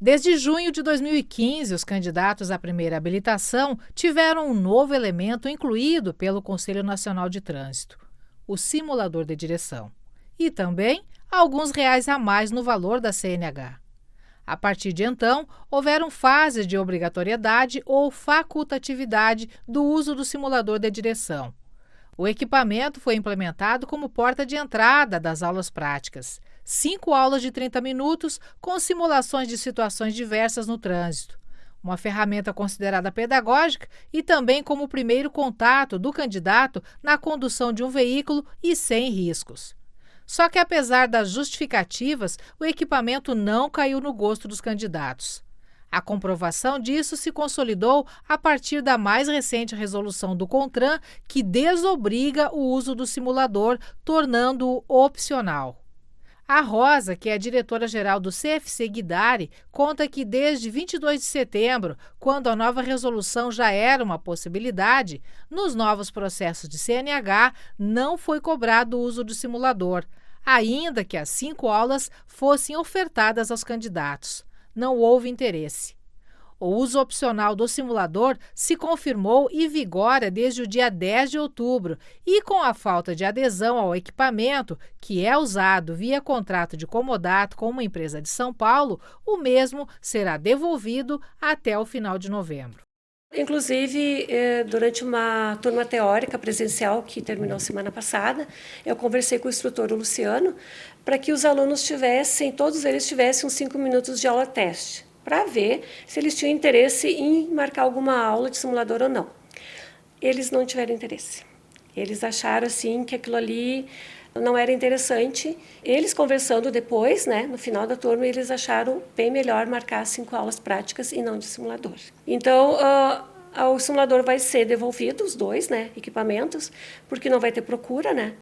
Desde junho de 2015, os candidatos à primeira habilitação tiveram um novo elemento incluído pelo Conselho Nacional de Trânsito, o simulador de direção, e também alguns reais a mais no valor da CNH. A partir de então, houveram fases de obrigatoriedade ou facultatividade do uso do simulador de direção. O equipamento foi implementado como porta de entrada das aulas práticas. 5 aulas de 30 minutos com simulações de situações diversas no trânsito. Uma ferramenta considerada pedagógica e também como o primeiro contato do candidato na condução de um veículo e sem riscos. Só que, apesar das justificativas, o equipamento não caiu no gosto dos candidatos. A comprovação disso se consolidou a partir da mais recente resolução do CONTRAN, que desobriga o uso do simulador, tornando-o opcional. A Rosa, que é a diretora-geral do CFC Guidare, conta que desde 22 de setembro, quando a nova resolução já era uma possibilidade, nos novos processos de CNH não foi cobrado o uso do simulador, ainda que as 5 aulas fossem ofertadas aos candidatos. Não houve interesse. O uso opcional do simulador se confirmou e vigora desde o dia 10 de outubro e, com a falta de adesão ao equipamento, que é usado via contrato de comodato com uma empresa de São Paulo, o mesmo será devolvido até o final de novembro. Inclusive, durante uma turma teórica presencial que terminou semana passada, eu conversei com o instrutor Luciano para que os alunos todos eles tivessem uns 5 minutos de aula teste, para ver se eles tinham interesse em marcar alguma aula de simulador ou não. Eles não tiveram interesse. Eles acharam assim que aquilo ali não era interessante. Eles conversando depois, no final da turma, eles acharam bem melhor marcar 5 aulas práticas e não de simulador. Então, o simulador vai ser devolvido, os 2 equipamentos, porque não vai ter procura,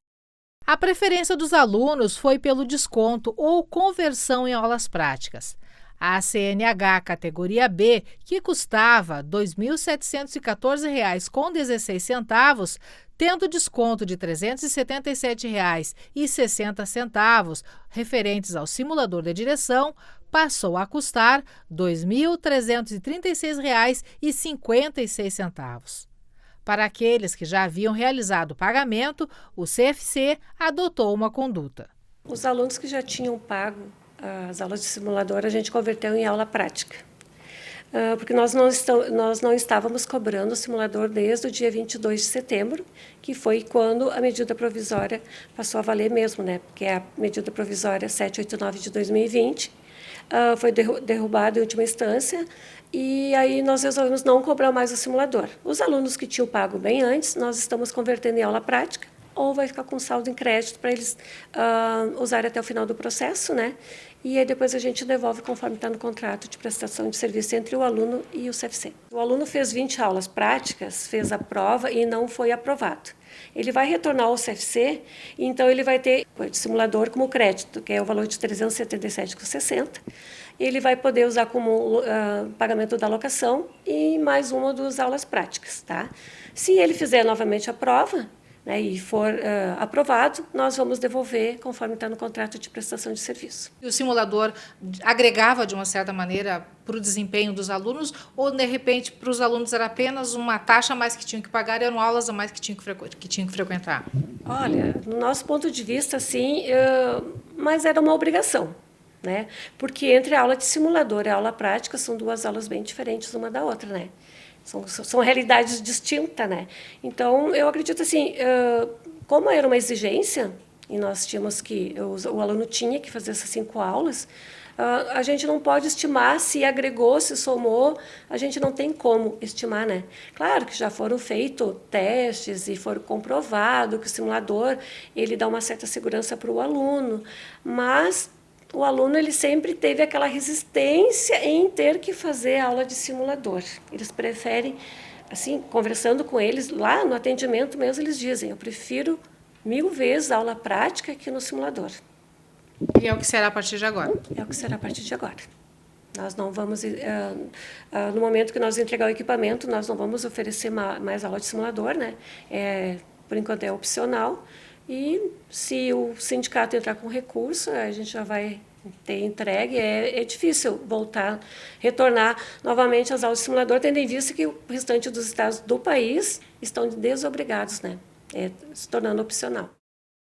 A preferência dos alunos foi pelo desconto ou conversão em aulas práticas. A CNH categoria B, que custava R$ 2.714,16, tendo desconto de R$ 377,60 referentes ao simulador de direção, passou a custar R$ 2.336,56. Para aqueles que já haviam realizado o pagamento, o CFC adotou uma conduta. Os alunos que já tinham pago as aulas de simulador, a gente converteu em aula prática. Porque nós não estávamos cobrando o simulador desde o dia 22 de setembro, que foi quando a medida provisória passou a valer mesmo, porque a medida provisória 789 de 2020 foi derrubada em última instância, e aí nós resolvemos não cobrar mais o simulador. Os alunos que tinham pago bem antes, nós estamos convertendo em aula prática, ou vai ficar com saldo em crédito para eles usarem até o final do processo, E aí depois a gente devolve conforme está no contrato de prestação de serviço entre o aluno e o CFC. O aluno fez 20 aulas práticas, fez a prova e não foi aprovado. Ele vai retornar ao CFC, então ele vai ter o simulador como crédito, que é o valor de R$ 377,60. Ele vai poder usar como pagamento da locação e mais uma das aulas práticas. Se ele fizer novamente a prova, e for aprovado, nós vamos devolver conforme está no contrato de prestação de serviço. E o simulador agregava, de uma certa maneira, para o desempenho dos alunos, ou, de repente, para os alunos era apenas uma taxa a mais que tinham que pagar e eram aulas a mais que tinham que frequentar? Olha, no nosso ponto de vista, sim, mas era uma obrigação. Porque entre a aula de simulador e a aula prática são 2 aulas bem diferentes uma da outra, São realidades distintas, Então, eu acredito assim, como era uma exigência, e nós tínhamos o aluno tinha que fazer essas 5 aulas, a gente não pode estimar se agregou, se somou, a gente não tem como estimar, Claro que já foram feitos testes e foram comprovado que o simulador ele dá uma certa segurança para o aluno, mas o aluno ele sempre teve aquela resistência em ter que fazer aula de simulador. Eles preferem, assim, conversando com eles, lá no atendimento mesmo, eles dizem, eu prefiro 1000 vezes a aula prática que no simulador. E é o que será a partir de agora? É o que será a partir de agora. Nós não vamos, no momento que nós entregar o equipamento, nós não vamos oferecer mais aula de simulador, por enquanto é opcional. E se o sindicato entrar com recurso, a gente já vai ter entregue, é difícil retornar novamente às aulas de simulador, tendo em vista que o restante dos estados do país estão desobrigados, né? Se tornando opcional.